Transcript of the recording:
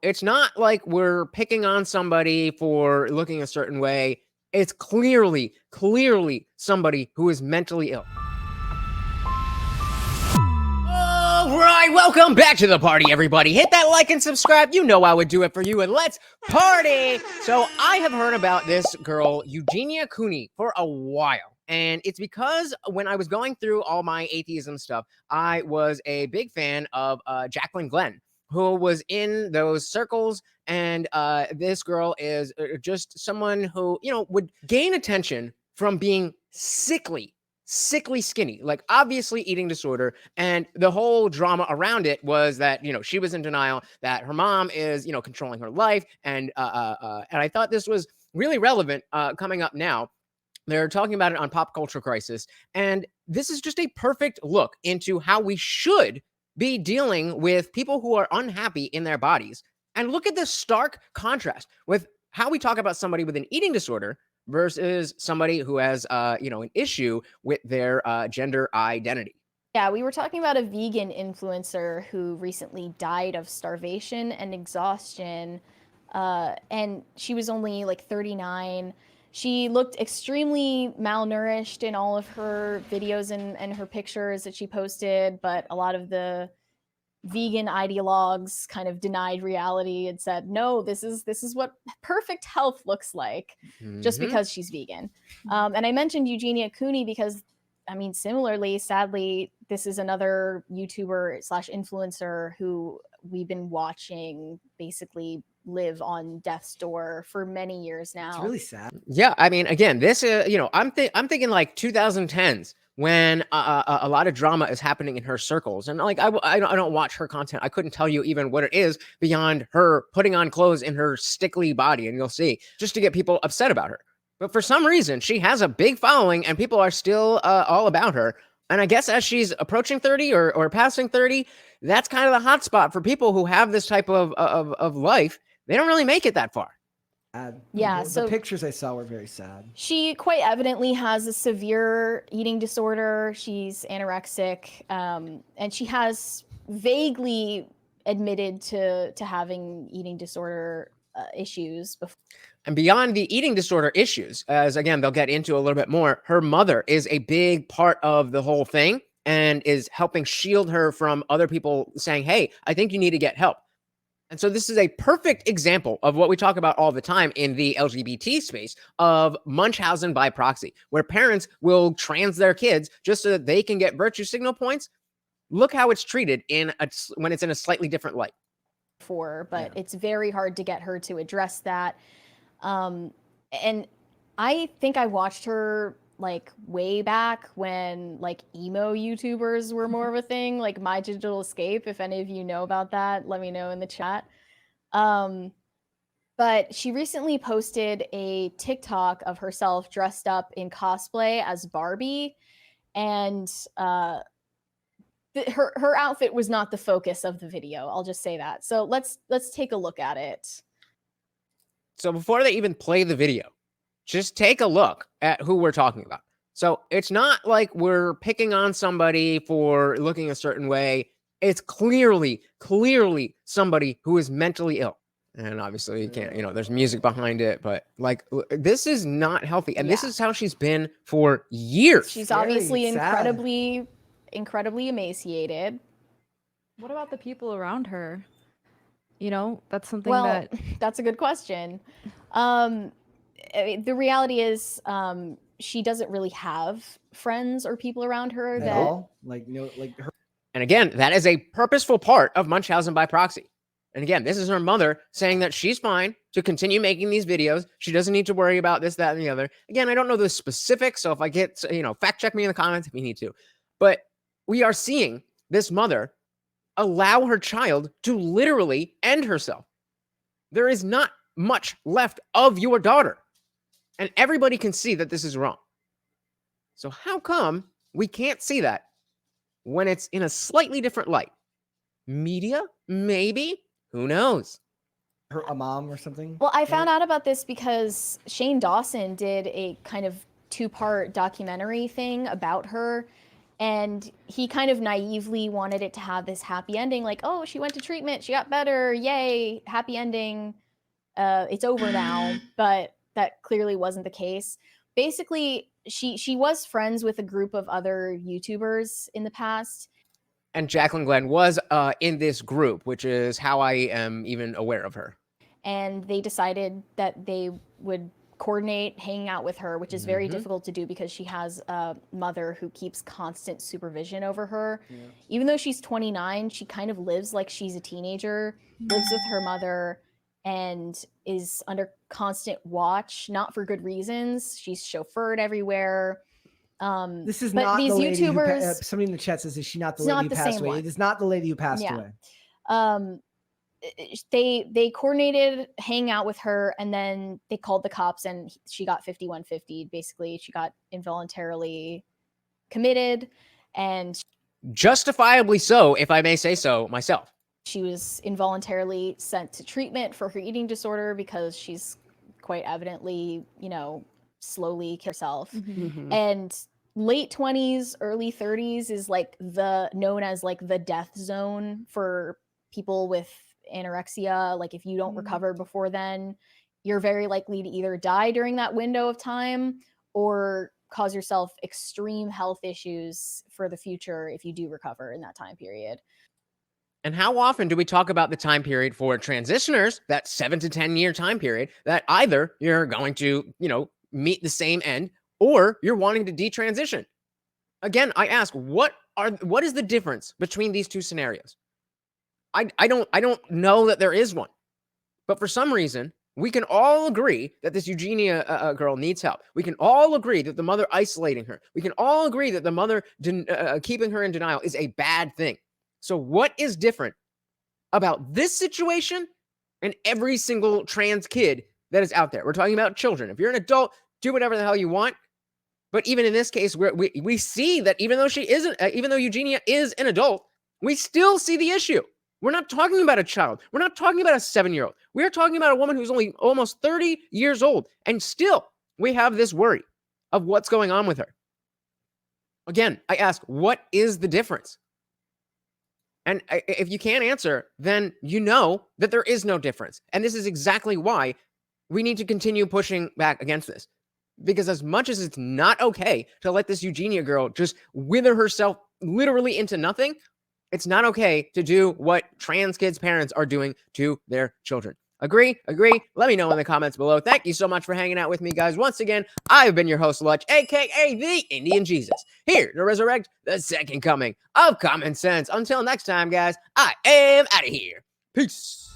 It's not like we're picking on somebody for looking a certain way. It's clearly somebody who is mentally ill. All right, welcome back to the party, everybody. Hit that like and subscribe. You know I would do it for you, and let's party. So I have heard about this girl, Eugenia Cooney, for a while. And it's because when I was going through all my atheism stuff, I was a big fan of Jacqueline Glenn, who was in those circles. And this girl is just someone who, would gain attention from being sickly skinny, like obviously eating disorder. And the whole drama around it was that, she was in denial that her mom is, controlling her life. And I thought this was really relevant coming up now. They're talking about it on Pop Culture Crisis. And this is just a perfect look into how we should be dealing with people who are unhappy in their bodies. And look at the stark contrast with how we talk about somebody with an eating disorder versus somebody who has, an issue with their gender identity. Yeah, we were talking about a vegan influencer who recently died of starvation and exhaustion, and she was only like 39. She looked extremely malnourished in all of her videos and her pictures that she posted, but a lot of the vegan ideologues kind of denied reality and said, no, this is what perfect health looks like, just because she's vegan. And I mentioned Eugenia Cooney because, similarly, sadly, this is another YouTuber / influencer who we've been watching basically live on death's door for many years now. It's really sad. Yeah, again, this I'm thinking like 2010s when a lot of drama is happening in her circles, and like I don't watch her content. I couldn't tell you even what it is beyond her putting on clothes in her stickly body, and you'll see, just to get people upset about her. But for some reason, she has a big following, and people are still all about her. And I guess as she's approaching 30 or passing 30, that's kind of the hot spot for people who have this type of life. They don't really make it that far. Yeah, the pictures I saw were very sad. She quite evidently has a severe eating disorder. She's anorexic, and she has vaguely admitted to having eating disorder issues before. And beyond the eating disorder issues, as again, they'll get into a little bit more, her mother is a big part of the whole thing and is helping shield her from other people saying, hey, I think you need to get help. And so this is a perfect example of what we talk about all the time in the LGBT space of Munchausen by proxy, where parents will trans their kids just so that they can get virtue signal points. Look how it's treated when it's in a slightly different light. But it's very hard to get her to address that. And I think I watched her like way back when like emo YouTubers were more of a thing, like My Digital Escape. If any of you know about that, let me know in the chat. But she recently posted a TikTok of herself dressed up in cosplay as Barbie, and her outfit was not the focus of the video. I'll just say that. So let's take a look at it. So before they even play the video, just take a look at who we're talking about. So it's not like we're picking on somebody for looking a certain way. It's clearly somebody who is mentally ill. And obviously you can't, there's music behind it, but like this is not healthy. And this is how she's been for years. She's obviously incredibly emaciated. What about the people around her? That's something that's a good question. The reality is, she doesn't really have friends or people around her at all. Like her. And again, that is a purposeful part of Munchausen by proxy. And again, this is her mother saying that she's fine to continue making these videos. She doesn't need to worry about this, that, and the other. Again, I don't know the specifics, so if I get, fact check me in the comments if you need to. But we are seeing this mother allow her child to literally end herself. There is not much left of your daughter. And everybody can see that this is wrong. So how come we can't see that when it's in a slightly different light? Media? Maybe? Who knows? A mom or something? Well, I found out about this because Shane Dawson did a kind of 2-part documentary thing about her. And he kind of naively wanted it to have this happy ending, like, oh, she went to treatment, she got better, yay, happy ending, it's over now. But that clearly wasn't the case. Basically, she was friends with a group of other YouTubers in the past. And Jacqueline Glenn was in this group, which is how I am even aware of her. And they decided that they would coordinate hanging out with her, which is very Mhm. difficult to do because she has a mother who keeps constant supervision over her. Yeah. Even though she's 29, she kind of lives like she's a teenager, lives with her mother, and is under constant watch, not for good reasons. She's chauffeured everywhere. This is but not these the lady YouTubers, who somebody in the chat says, is she not the It's lady not who the passed same away? one. It is not the lady who passed Yeah. away. They coordinated hanging out with her, and then they called the cops, and she got 5150. Basically, she got involuntarily committed, and Justifiably so, if I may say so myself. she was involuntarily sent to treatment for her eating disorder because she's quite evidently, slowly killed herself. Mhm. And late 20s, early 30s is like known as like the death zone for people with anorexia. Like if you don't recover before then, you're very likely to either die during that window of time or cause yourself extreme health issues for the future if you do recover in that time period. And how often do we talk about the time period for transitioners, that 7 to 10 year time period, that either you're going to, meet the same end or you're wanting to detransition? Again, I ask, what is the difference between these two scenarios? I don't know that there is one. But for some reason, we can all agree that this Eugenia girl needs help. We can all agree that the mother isolating her, we can all agree that the mother keeping her in denial is a bad thing. So what is different about this situation and every single trans kid that is out there? We're talking about children. If you're an adult, do whatever the hell you want. But even in this case, we see that even though Eugenia is an adult, we still see the issue. We're not talking about a child. We're not talking about a 7-year-old. We're talking about a woman who's only almost 30 years old. And still, we have this worry of what's going on with her. Again, I ask, what is the difference? And if you can't answer, then you know that there is no difference. And this is exactly why we need to continue pushing back against this. Because as much as it's not okay to let this Eugenia girl just wither herself literally into nothing, it's not okay to do what trans kids' parents are doing to their children. Agree? Agree? Let me know in the comments below. Thank you so much for hanging out with me, guys. Once again, I've been your host, Lutch, aka the Indian Jesus, here to resurrect the second coming of common sense. Until next time, guys, I am out of here. Peace.